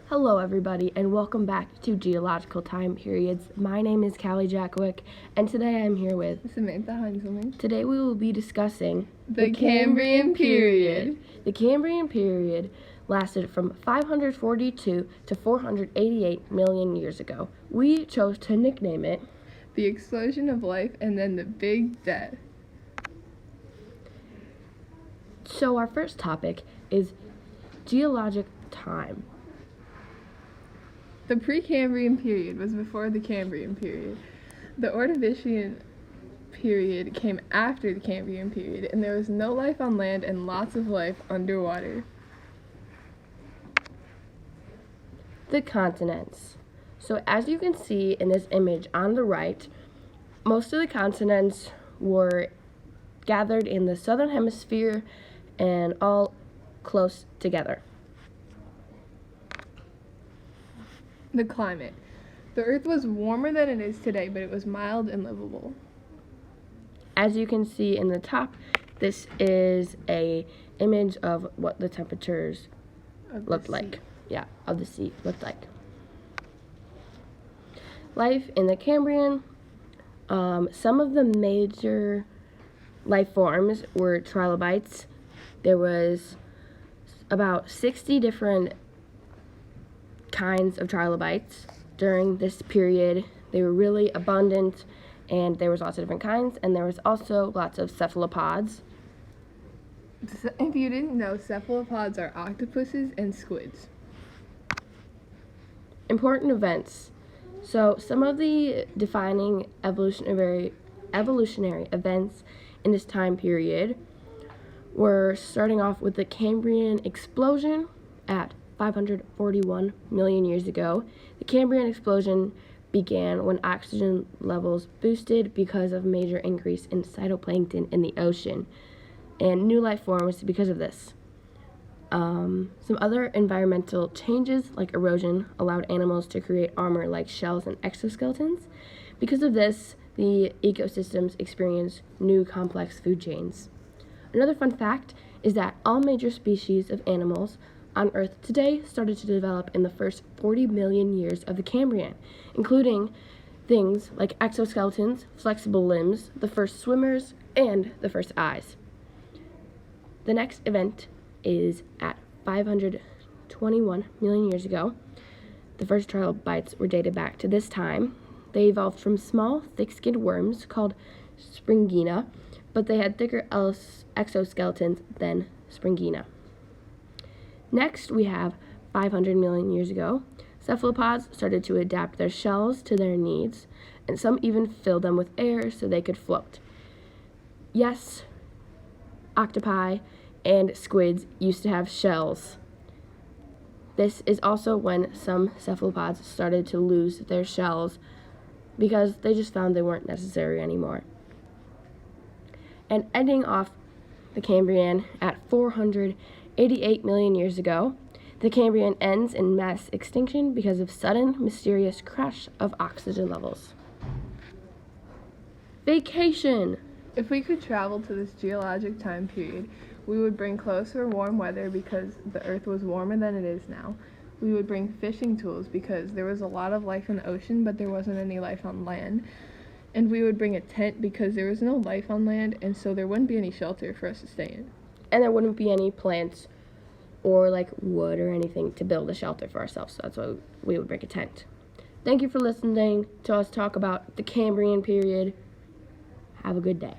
Hello everybody and welcome back to Geological Time Periods. My name is Callie Jackowick and today I'm here with Samantha heinzelman. Today we will be discussing The Cambrian period. The Cambrian period lasted from 542 to 488 million years ago. We chose to nickname it The explosion of life and then the big death. So our first topic is geologic time. The Precambrian period was before the Cambrian period. The Ordovician period came after the Cambrian period, and there was no life on land and lots of life underwater. The continents. So as you can see in this image on the right, most of the continents were gathered in the southern hemisphere and all close together. The climate. The Earth was warmer than it is today, but it was mild and livable. As you can see in the top, this is a image of what the temperatures looked like. Yeah, of the sea looked like. Life in the Cambrian. Some of the major life forms were trilobites. There was about 60 different kinds of trilobites during this period. They were really abundant and there was lots of different kinds, and there was also lots of cephalopods. If you didn't know, cephalopods are octopuses and squids. Important events. So some of the defining evolutionary events in this time period were starting off with the Cambrian explosion at 541 million years ago. The Cambrian explosion began when oxygen levels boosted because of major increase in phytoplankton in the ocean, and new life forms because of this. Some other environmental changes like erosion allowed animals to create armor like shells and exoskeletons. Because of this, the ecosystems experienced new complex food chains. Another fun fact is that all major species of animals on Earth today started to develop in the first 40 million years of the Cambrian, including things like exoskeletons, flexible limbs, the first swimmers, and the first eyes. The next event is at 521 million years ago. The first trilobites were dated back to this time. They evolved from small, thick-skinned worms called Springina, but they had thicker exoskeletons than Springina. Next, we have 500 million years ago. Cephalopods started to adapt their shells to their needs, and some even filled them with air so they could float. Yes, octopi and squids used to have shells. This is also when some cephalopods started to lose their shells because they just found they weren't necessary anymore. And ending off the Cambrian at 488 million years ago, the Cambrian ends in mass extinction because of sudden, mysterious crash of oxygen levels. Vacation! If we could travel to this geologic time period, we would bring closer warm weather because the Earth was warmer than it is now. We would bring fishing tools because there was a lot of life in the ocean, but there wasn't any life on land. And we would bring a tent because there was no life on land, and so there wouldn't be any shelter for us to stay in. And there wouldn't be any plants or like wood or anything to build a shelter for ourselves, so that's why we would bring a tent. Thank you for listening to us talk about the Cambrian period. Have a good day.